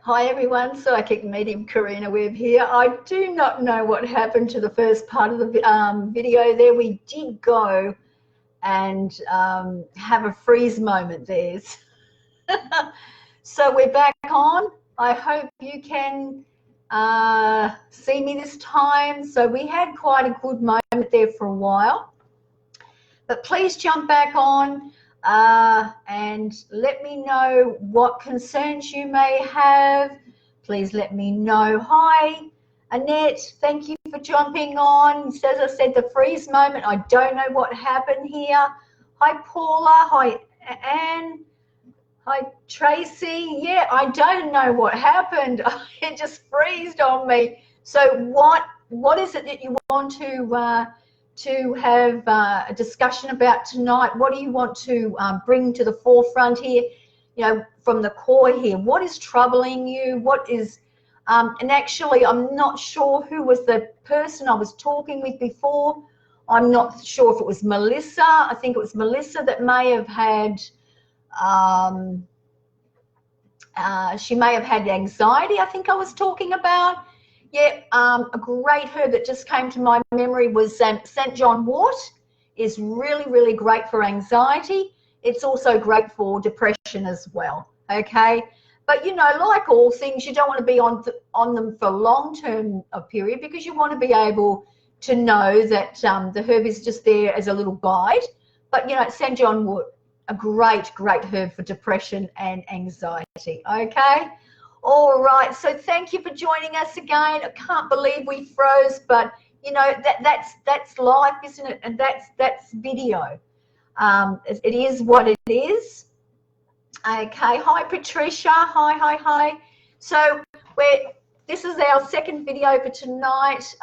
Hi everyone, Psychic Medium Karina Webb here. I do not know what happened to the first part of the video there. We did go and have a freeze moment there. So we're back on. I hope you can see me this time. So we had quite a good moment there for a while. But please jump back on and let me know what concerns you may have. Please let me know. Hi, Annette. Thank you for jumping on. As I said, the freeze moment. I don't know what happened here. Hi, Paula. Hi, Anne. Hi, Tracy. Yeah, I don't know what happened. It just freezed on me. So what is it that you want to have a discussion about tonight? What do you want to bring to the forefront here, you know, from the core here? What is troubling you? What is, and actually, I'm not sure who was the person I was talking with before. I'm not sure if it was Melissa. I think it was Melissa that may have had, she may have had anxiety, I think I was talking about. Yeah, a great herb that just came to my memory was St. John wort. Is really, really great for anxiety. It's also great for depression as well, okay? But, you know, like all things, you don't want to be on them for a long-term period because you want to be able to know that the herb is just there as a little guide. But, you know, St. John wort, a great, great herb for depression and anxiety, okay? All right, so thank you for joining us again. I can't believe we froze, but you know that's life, isn't it? And that's video. It is what it is. Okay. Hi, Patricia. Hi. So this is our second video for tonight.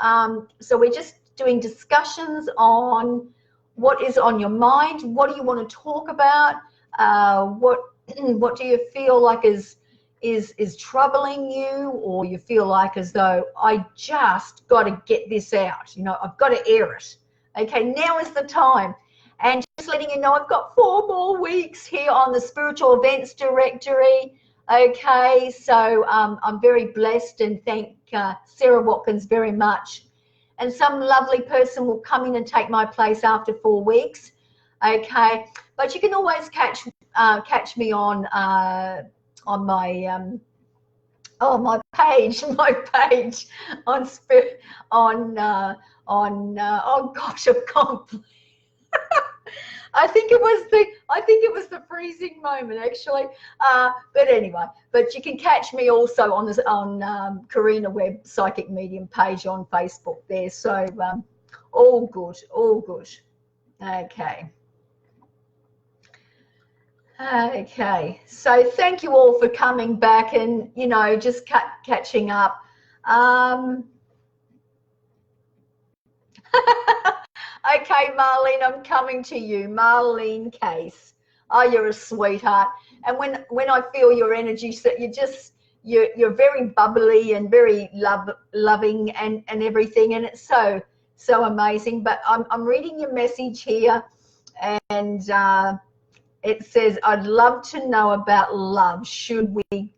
So we're just doing discussions on what is on your mind. What do you want to talk about? What do you feel like is troubling you, or you feel like as though I just got to get this out, you know, I've got to air it. Okay, now is the time. And just letting you know, I've got 4 more weeks here on the spiritual events directory. Okay, so I'm very blessed and thank Sarah Watkins very much. And some lovely person will come in and take my place after 4 weeks. Okay, but you can always catch me on my my page oh gosh, I've gone. I think it was the freezing moment actually, but anyway. But you can catch me also on Karina Webb Psychic Medium page on Facebook there. So all good. Okay, so thank you all for coming back and, you know, just catching up. Okay, Marlene, I'm coming to you. Marlene Case. Oh, you're a sweetheart. And when I feel your energy, so you're very bubbly and very loving and everything, and it's so amazing. But I'm reading your message here, and it says, I'd love to know about love. Should we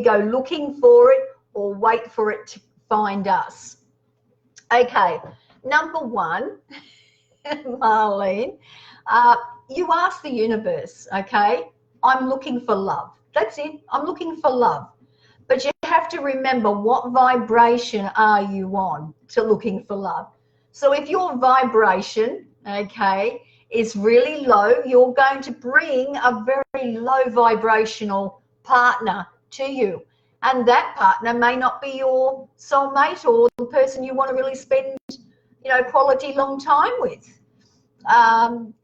go looking for it or wait for it to find us? Okay, number one, Marlene, you ask the universe, okay, I'm looking for love. That's it. I'm looking for love. But you have to remember, what vibration are you on to looking for love? So if your vibration, okay, is really low, you're going to bring a very low vibrational partner to you. And that partner may not be your soulmate or the person you want to really spend, you know, quality long time with.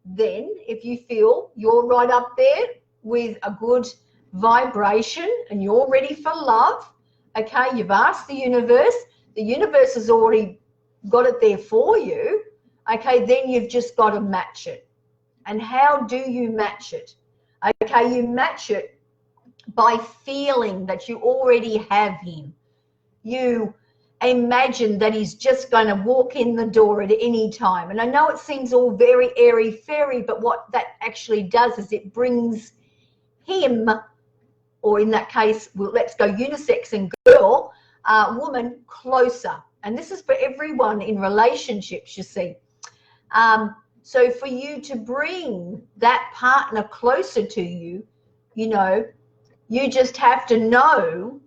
Then if you feel you're right up there with a good vibration and you're ready for love, okay, you've asked the universe has already got it there for you. Okay, then you've just got to match it. And how do you match it? Okay, you match it by feeling that you already have him. You imagine that he's just going to walk in the door at any time. And I know it seems all very airy-fairy, but what that actually does is it brings him or in that case, well, let's go unisex and girl, woman, closer. And this is for everyone in relationships, you see. So for you to bring that partner closer to you, you know, you just have to know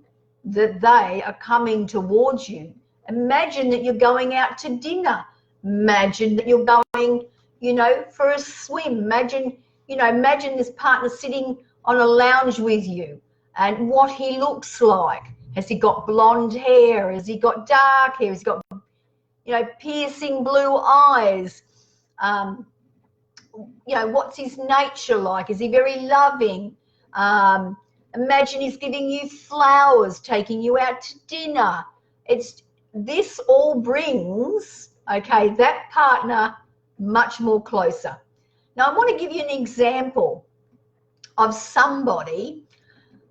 that they are coming towards you. Imagine that you're going out to dinner. Imagine that you're going, you know, for a swim. Imagine this partner sitting on a lounge with you and what he looks like. Has he got blonde hair? Has he got dark hair? Has he got, you know, piercing blue eyes? You know, what's his nature like? Is he very loving? Imagine he's giving you flowers, taking you out to dinner. This all brings, okay, that partner much more closer. Now, I want to give you an example of somebody.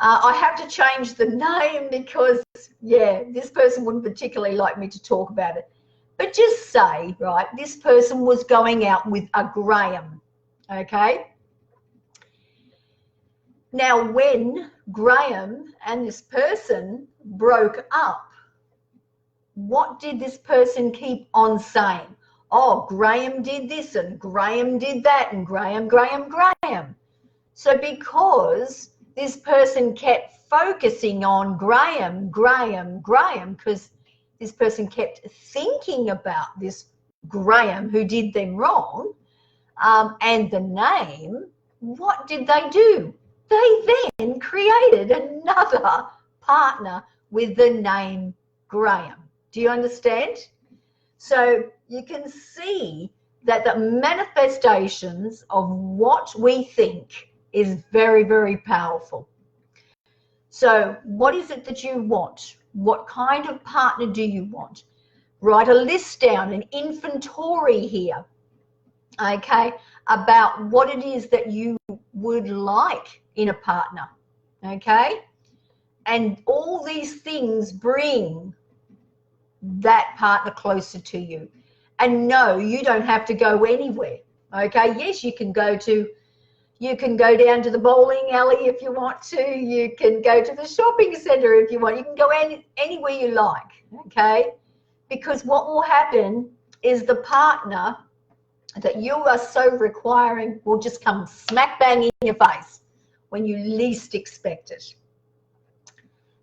I have to change the name because, yeah, this person wouldn't particularly like me to talk about it. But just say, right, this person was going out with a Graham, okay? Now, when Graham and this person broke up, what did this person keep on saying? Oh, Graham did this and Graham did that and Graham. So because this person kept focusing on Graham, because this person kept thinking about this Graham who did them wrong, and the name, what did they do? They then created another partner with the name Graham. Do you understand? So you can see that the manifestations of what we think is very, very powerful. So what is it that you want? What kind of partner do you want? Write a list down, an inventory here, okay, about what it is that you would like in a partner, okay? And all these things bring that partner closer to you. And no, you don't have to go anywhere, okay? Yes, you can go down to the bowling alley if you want to. You can go to the shopping center if you want. You can go anywhere you like, okay? Because what will happen is the partner that you are so requiring will just come smack bang in your face when you least expect it.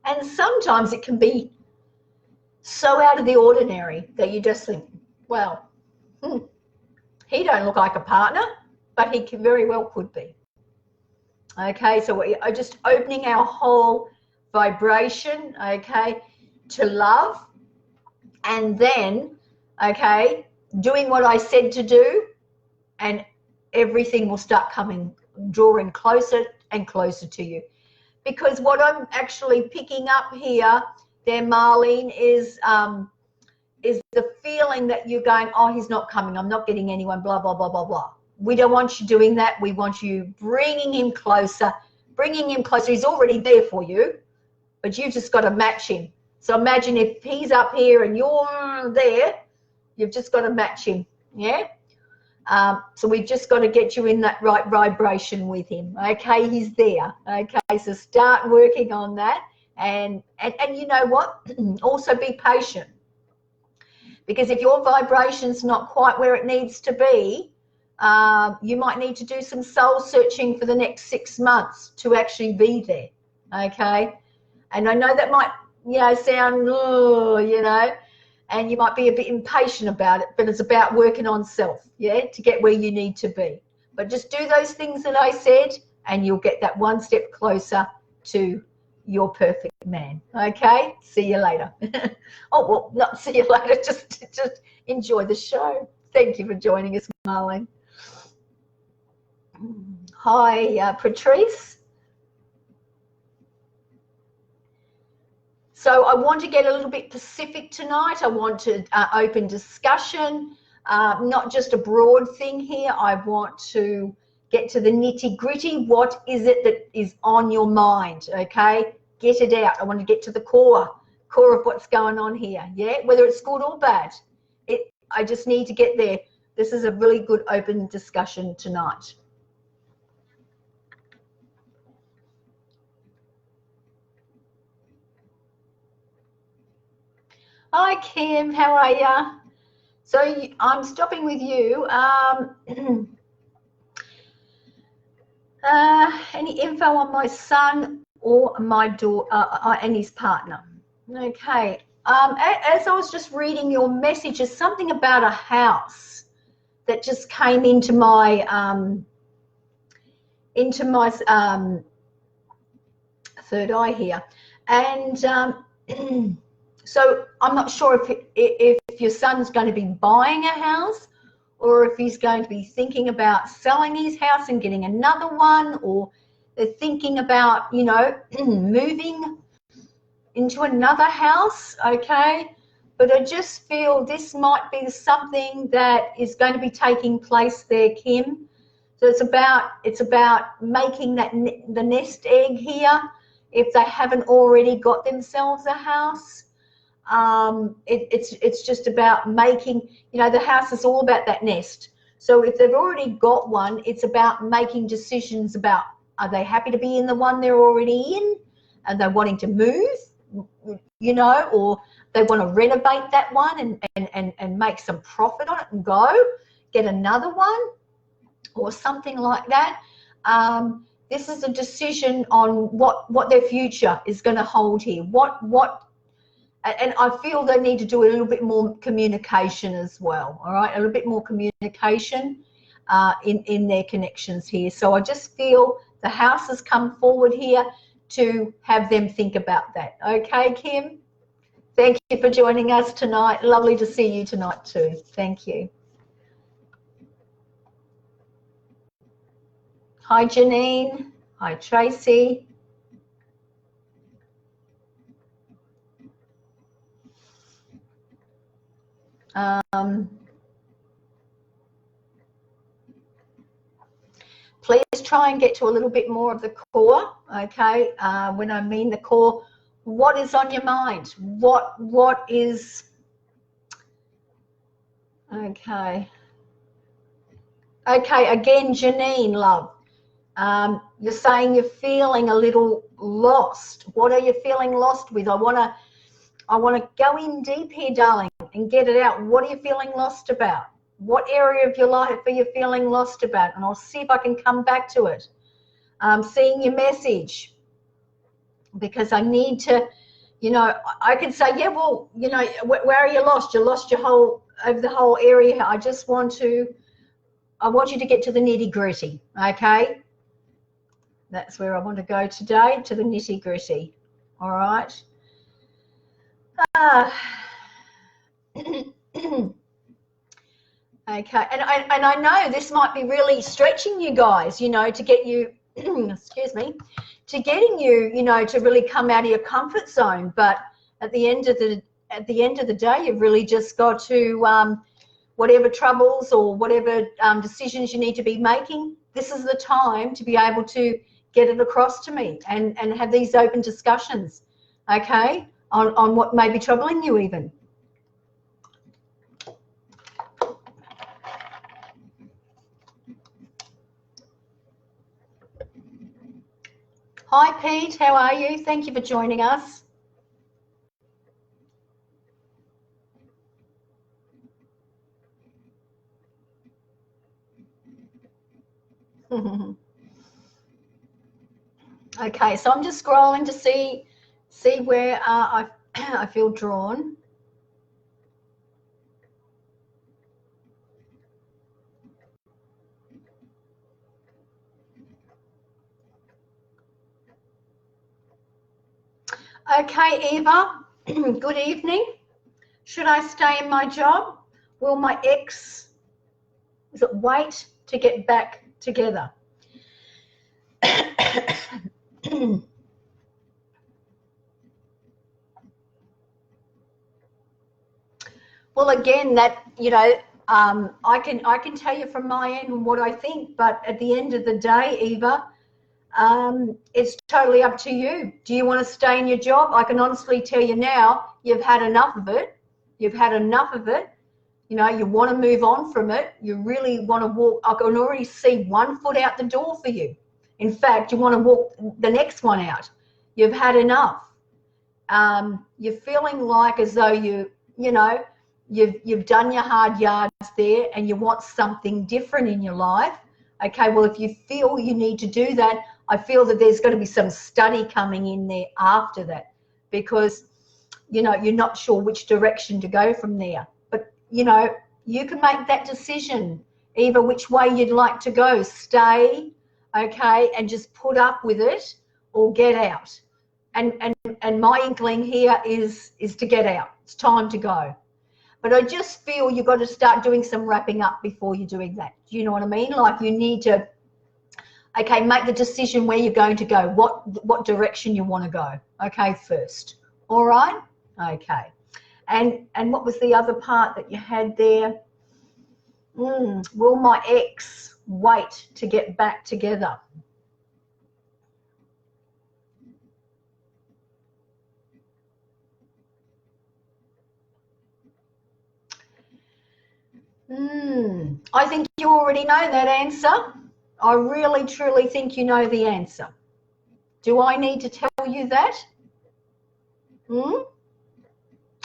And sometimes it can be so out of the ordinary that you just think, well, he don't look like a partner, but he very well could be. Okay, so we are just opening our whole vibration, okay, to love, and then, okay, doing what I said to do, and everything will start drawing closer and closer to you. Because what I'm actually picking up here there, Marlene, is the feeling that you're going, oh, he's not coming, I'm not getting anyone, blah, blah, blah, blah, blah. We don't want you doing that. We want you bringing him closer. He's already there for you, but you've just got to match him. So imagine if he's up here and you're there, you've just got to match him, yeah? So we've just got to get you in that right vibration with him, okay? He's there, okay? So start working on that. And you know what? Also be patient. Because if your vibration's not quite where it needs to be, you might need to do some soul searching for the next 6 months to actually be there, okay? And I know that might, sound, and you might be a bit impatient about it, but it's about working on self, yeah, to get where you need to be. But just do those things that I said, and you'll get that one step closer to your perfect man, okay? See you later. Oh, well, not see you later, just enjoy the show. Thank you for joining us, Marlene. Hi, Patrice. So I want to get a little bit specific tonight. I want to open discussion, not just a broad thing here. I want to get to the nitty gritty. What is it that is on your mind, okay? Get it out. I want to get to the core of what's going on here, yeah? Whether it's good or bad. I just need to get there. This is a really good open discussion tonight. Hi, Kim. How are you? So I'm stopping with you. Any info on my son or my daughter and his partner? Okay. As I was just reading your messages, something about a house that just came into my third eye here, and so I'm not sure if your son's going to be buying a house, or if he's going to be thinking about selling his house and getting another one, or they're thinking about, you know, moving into another house. Okay, but I just feel this might be something that is going to be taking place there, Kim. So it's about making that the nest egg here, if they haven't already got themselves a house. It's just about making, you know, the house is all about that nest. So if they've already got one, it's about making decisions about, are they happy to be in the one they're already in? Are they wanting to move, you know, or they want to renovate that one and make some profit on it and go get another one or something like that. This is a decision on what their future is going to hold here. And I feel they need to do a little bit more communication as well. All right, a little bit more communication in their connections here. So I just feel the house has come forward here to have them think about that. Okay, Kim? Thank you for joining us tonight. Lovely to see you tonight too. Thank you. Hi, Janine. Hi, Tracy. Please try and get to a little bit more of the core, okay? When I mean the core, what is on your mind? What is, okay. Okay, again, Janine, love. You're saying you're feeling a little lost. What are you feeling lost with? I want to go in deep here, darling, and get it out. What are you feeling lost about? What area of your life are you feeling lost about? And I'll see if I can come back to it. Seeing your message, because I need to, you know, I could say, yeah, well, you know, where are you lost? You lost your whole, over the whole area. I want you to get to the nitty gritty, okay? That's where I want to go today, to the nitty gritty. All right. Okay, and I know this might be really stretching you guys, you know, to get you, excuse me, to getting you, you know, to really come out of your comfort zone. But at the end of the day, you've really just got to, whatever troubles or whatever decisions you need to be making, this is the time to be able to get it across to me and have these open discussions, okay, on what may be troubling you even. Hi, Pete. How are you? Thank you for joining us. Okay, so I'm just scrolling to see where I feel drawn. Okay, Eva, good evening. Should I stay in my job? Will my ex, is it wait to get back together? Well, again, that, you know, I can tell you from my end what I think, but at the end of the day, Eva, it's totally up to you. Do you want to stay in your job? I can honestly tell you now, you've had enough of it. You've had enough of it. You know, you want to move on from it. You really want to walk. I can already see one foot out the door for you. In fact, you want to walk the next one out. You've had enough. You're feeling like as though you know, you've done your hard yards there and you want something different in your life. Okay, well, if you feel you need to do that, I feel that there's going to be some study coming in there after that, because, you know, you're not sure which direction to go from there. But, you know, you can make that decision, either which way you'd like to go. Stay, okay, and just put up with it, or get out. And my inkling here is to get out. It's time to go. But I just feel you've got to start doing some wrapping up before you're doing that. Do you know what I mean? Like, you need to, okay, make the decision where you're going to go, what direction you want to go, okay, first. All right? Okay. And what was the other part that you had there? Will my ex wait to get back together? I think you already know that answer. I really, truly think you know the answer. Do I need to tell you that?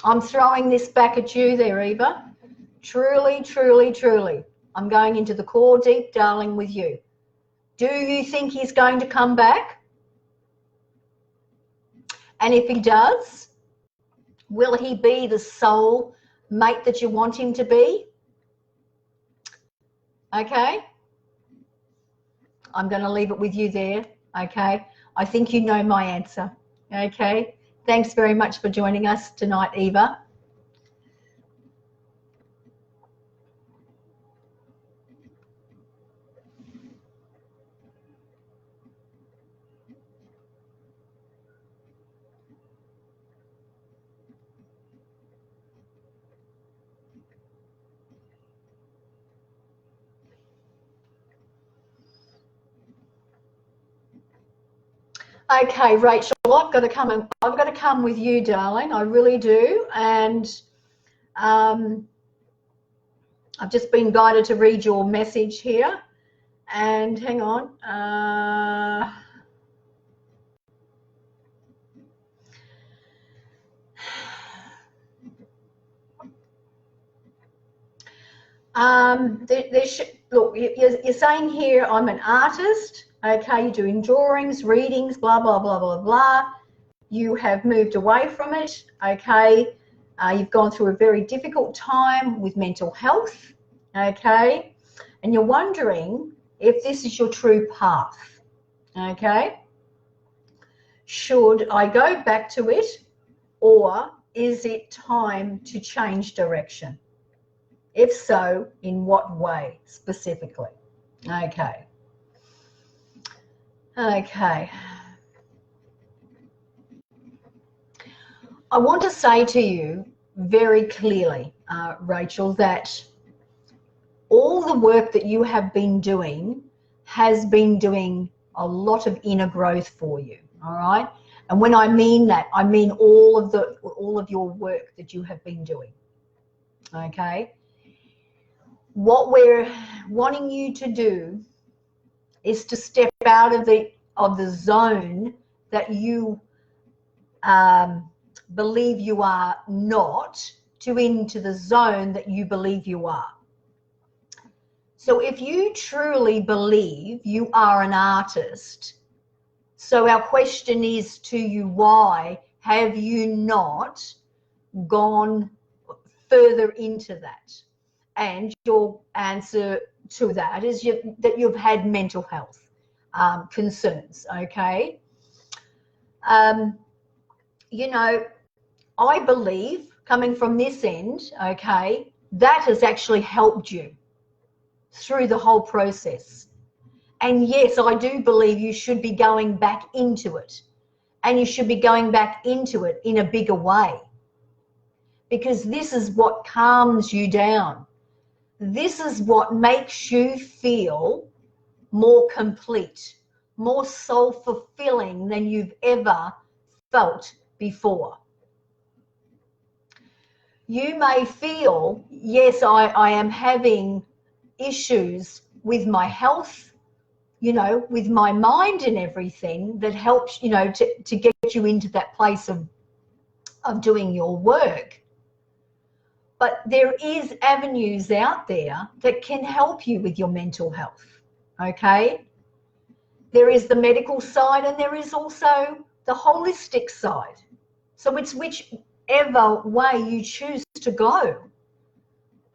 I'm throwing this back at you there, Eva. Truly, truly, truly. I'm going into the core deep, darling, with you. Do you think he's going to come back? And if he does, will he be the soul mate that you want him to be? Okay? I'm going to leave it with you there. Okay? I think you know my answer. Okay? Thanks very much for joining us tonight, Eva. Okay, Rachel, I've got to come with you, darling. I really do. And I've just been guided to read your message here. And hang on. Look, you're saying here, I'm an artist. Okay, you're doing drawings, readings, blah, blah, blah, blah, blah. You have moved away from it, okay? You've gone through a very difficult time with mental health, okay? And you're wondering if this is your true path, okay? Should I go back to it, or is it time to change direction? If so, in what way specifically? Okay. Okay. I want to say to you very clearly, Rachel, that all the work that you have been doing has been doing a lot of inner growth for you, all right? And when I mean that, I mean all of your work that you have been doing, okay? What we're wanting you to do is to step out of the zone that you believe you are not, to into the zone that you believe you are. So if you truly believe you are an artist, so our question is to you, why have you not gone further into that? And your answer to that is that you've had mental health concerns, okay? You know, I believe, coming from this end, okay, that has actually helped you through the whole process. And yes, I do believe you should be going back into it, and you should be going back into it in a bigger way, because this is what calms you down. This is what makes you feel more complete, more soul-fulfilling than you've ever felt before. You may feel, yes, I am having issues with my health, you know, with my mind and everything, that helps, you know, to get you into that place of doing your work. But there is avenues out there that can help you with your mental health, okay? There is the medical side and there is also the holistic side. So it's whichever way you choose to go.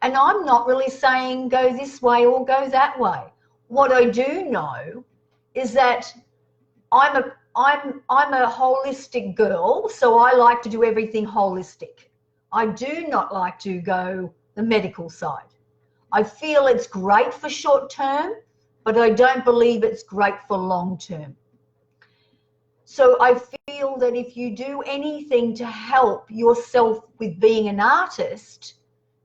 And I'm not really saying go this way or go that way. What I do know is that I'm a holistic girl, so I like to do everything holistic. I do not like to go the medical side. I feel it's great for short term, but I don't believe it's great for long term. So I feel that if you do anything to help yourself with being an artist,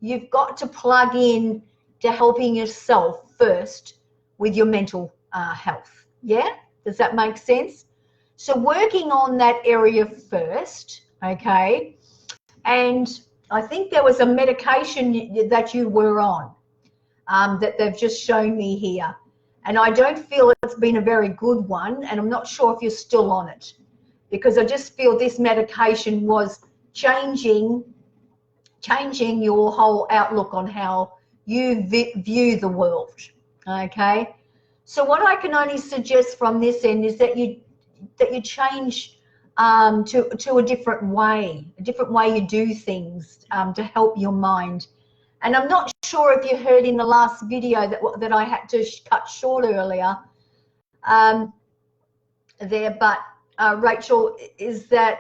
you've got to plug in to helping yourself first with your mental health. Yeah? Does that make sense? So working on that area first, okay? And I think there was a medication that you were on that they've just shown me here. And I don't feel it's been a very good one, and I'm not sure if you're still on it, because I just feel this medication was changing your whole outlook on how you view the world, okay? So what I can only suggest from this end is that you change to a different way you do things to help your mind. And I'm not sure if you heard in the last video that I had to cut short earlier there, but Rachel, is that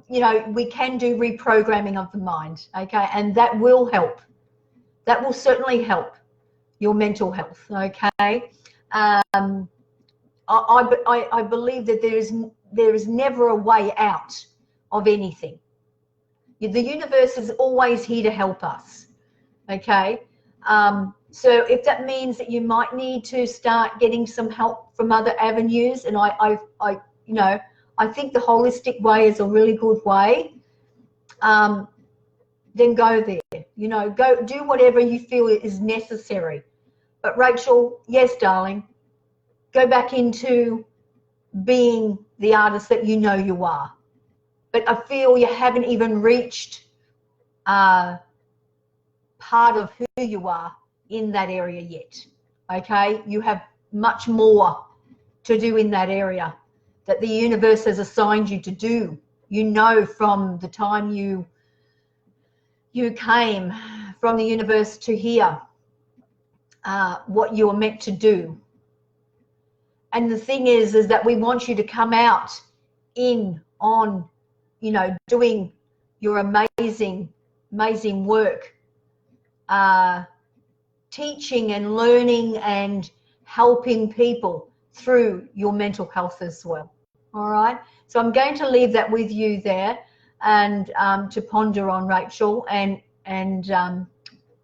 you know, we can do reprogramming of the mind, okay, and that will help. That will certainly help your mental health, okay. I believe that there is never a way out of anything. The universe is always here to help us, okay. So if that means that you might need to start getting some help from other avenues, and I you know, I think the holistic way is a really good way, then go there. You know, go do whatever you feel is necessary. But Rachel, yes, darling, go back into being the artist that you know you are. But I feel you haven't even reached part of who you are in that area yet, okay? You have much more to do in that area that the universe has assigned you to do. You know, from the time you came from the universe to here, what you are meant to do. And the thing is that we want you to come out on, you know, doing your amazing work, teaching and learning and helping people through your mental health as well. All right, so I'm going to leave that with you there, and to ponder on, Rachel, and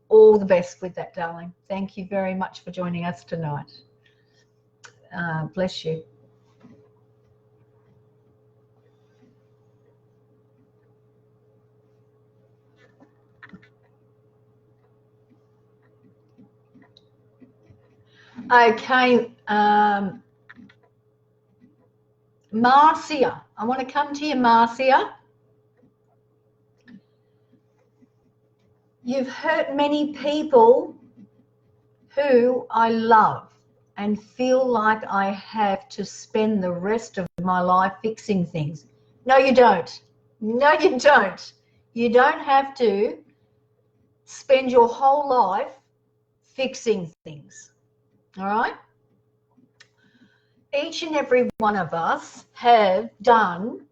all the best with that, darling. Thank you very much for joining us tonight. Bless you. Okay, Marcia, I want to come to you, Marcia. You've hurt many people who I love and feel like I have to spend the rest of my life fixing things. No, you don't. No, you don't. You don't have to spend your whole life fixing things. All right? Each and every one of us have done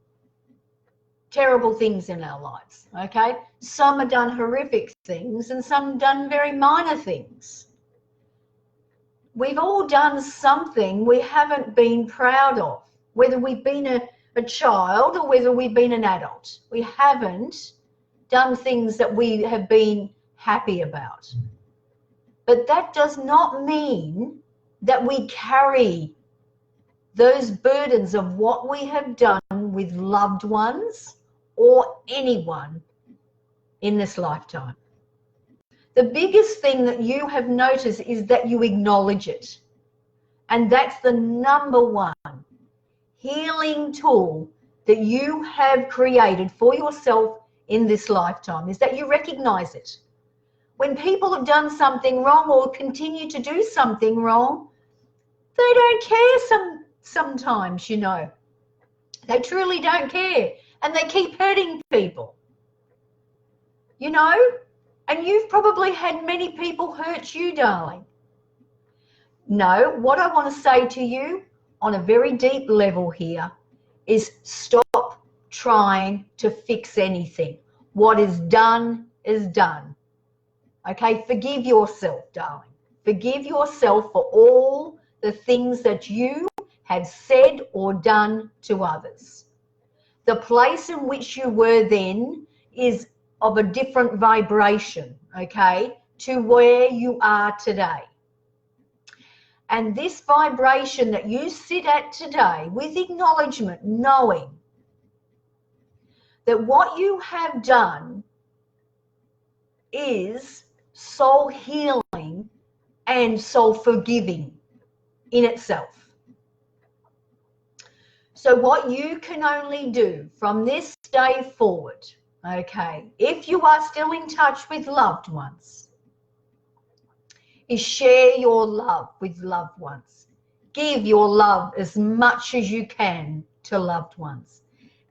terrible things in our lives, okay? Some have done horrific things and some done very minor things. We've all done something we haven't been proud of, whether we've been a child or whether we've been an adult. We haven't done things that we have been happy about. But that does not mean that we carry those burdens of what we have done with loved ones or anyone in this lifetime. The biggest thing that you have noticed is that you acknowledge it. And that's the number one healing tool that you have created for yourself in this lifetime, is that you recognize it. When people have done something wrong or continue to do something wrong, they don't care sometimes, you know. They truly don't care. And they keep hurting people, you know. And you've probably had many people hurt you, darling. No, what I want to say to you on a very deep level here is stop trying to fix anything. What is done is done. Okay, forgive yourself, darling. Forgive yourself for all the things that you have said or done to others. The place in which you were then is of a different vibration, okay, to where you are today. And this vibration that you sit at today with acknowledgement, knowing that what you have done is soul healing and soul forgiving in itself. So what you can only do from this day forward, okay, if you are still in touch with loved ones, is share your love with loved ones. Give your love as much as you can to loved ones.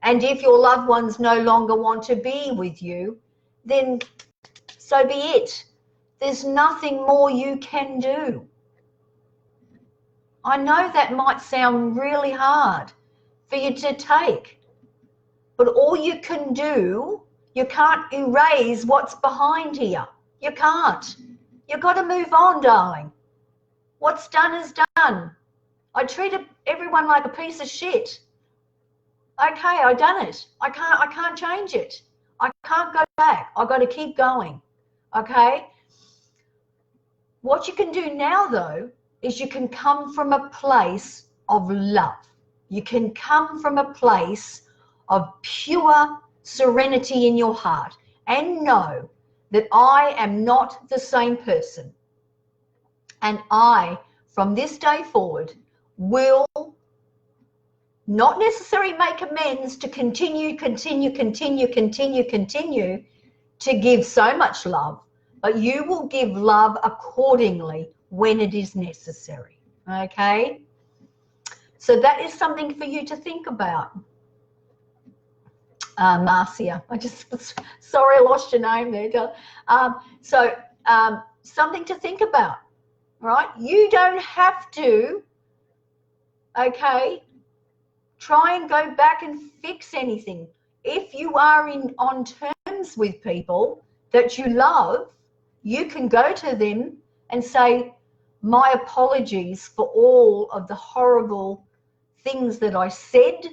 And if your loved ones no longer want to be with you, then so be it. There's nothing more you can do. I know that might sound really hard for you to take, but all you can do, you can't erase what's behind here. You can't. You've got to move on, darling. What's done is done. I treated everyone like a piece of shit. Okay, I done it. I can't change it. I can't go back. I've got to keep going. Okay? What you can do now, though, is you can come from a place of love. You can come from a place of pure serenity in your heart and know that I am not the same person. And I, from this day forward, will not necessarily make amends to continue to give so much love, but you will give love accordingly when it is necessary. Okay? So that is something for you to think about. Marcia, sorry I lost your name there. Something to think about, right? You don't have to, okay, try and go back and fix anything. If you are on terms with people that you love, you can go to them and say, my apologies for all of the horrible things that I said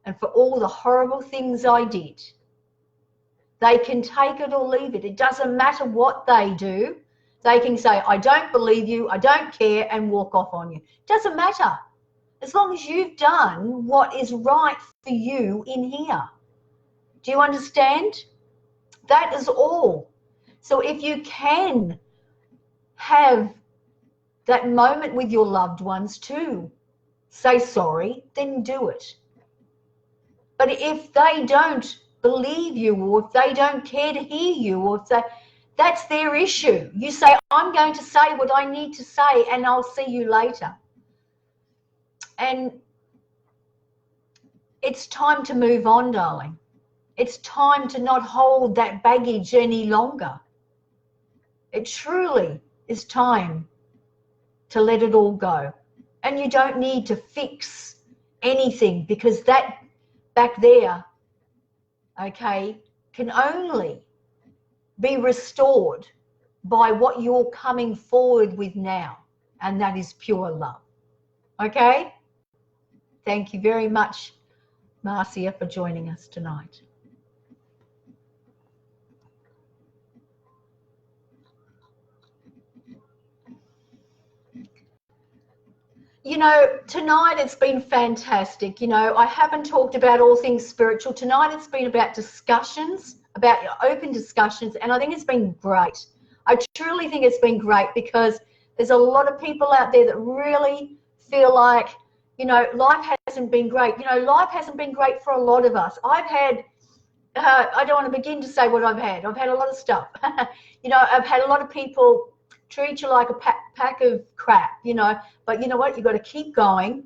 and for all the horrible things I did. They can take it or leave it. It doesn't matter what they do. They can say, I don't believe you, I don't care, and walk off on you. It doesn't matter. As long as you've done what is right for you in here. Do you understand? That is all. So if you can have that moment with your loved ones to say sorry, then do it. But if they don't believe you, or if they don't care to hear you, or if that's their issue. You say, I'm going to say what I need to say and I'll see you later. And it's time to move on, darling. It's time to not hold that baggage any longer. It truly is time to let it all go. And you don't need to fix anything, because that back there, okay, can only be restored by what you're coming forward with now, and that is pure love. Okay? Thank you very much, Marcia, for joining us tonight. You know, tonight it's been fantastic. You know, I haven't talked about all things spiritual. Tonight it's been about discussions, about open discussions, and I think it's been great. I truly think it's been great, because there's a lot of people out there that really feel like, you know, life hasn't been great. You know, life hasn't been great for a lot of us. I've had I don't want to begin to say what I've had. I've had a lot of stuff. You know, I've had a lot of people treat you like a pack of crap, you know, but you know what? You've got to keep going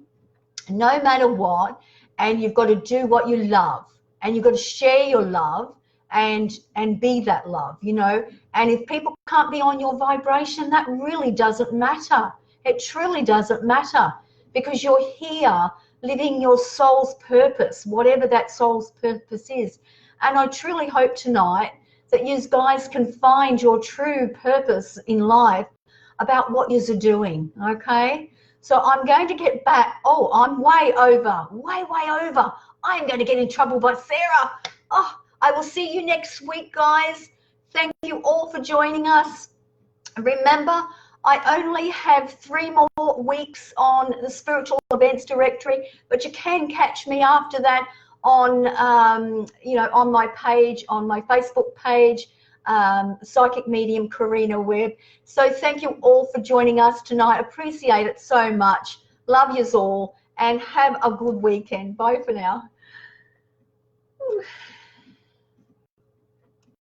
no matter what, and you've got to do what you love, and you've got to share your love and be that love, you know. And if people can't be on your vibration, that really doesn't matter. It truly doesn't matter, because you're here living your soul's purpose, whatever that soul's purpose is. And I truly hope tonight that you guys can find your true purpose in life about what you're doing, okay? So I'm going to get back. Oh, I'm way over, way over. I am going to get in trouble by Sarah. Oh, I will see you next week, guys. Thank you all for joining us. Remember, I only have 3 more weeks on the Spiritual Events Directory, but you can catch me after that on, you know, on my page, on my Facebook page, Psychic Medium Karina Webb. So thank you all for joining us tonight. Appreciate it so much. Love yous all, and have a good weekend. Bye for now.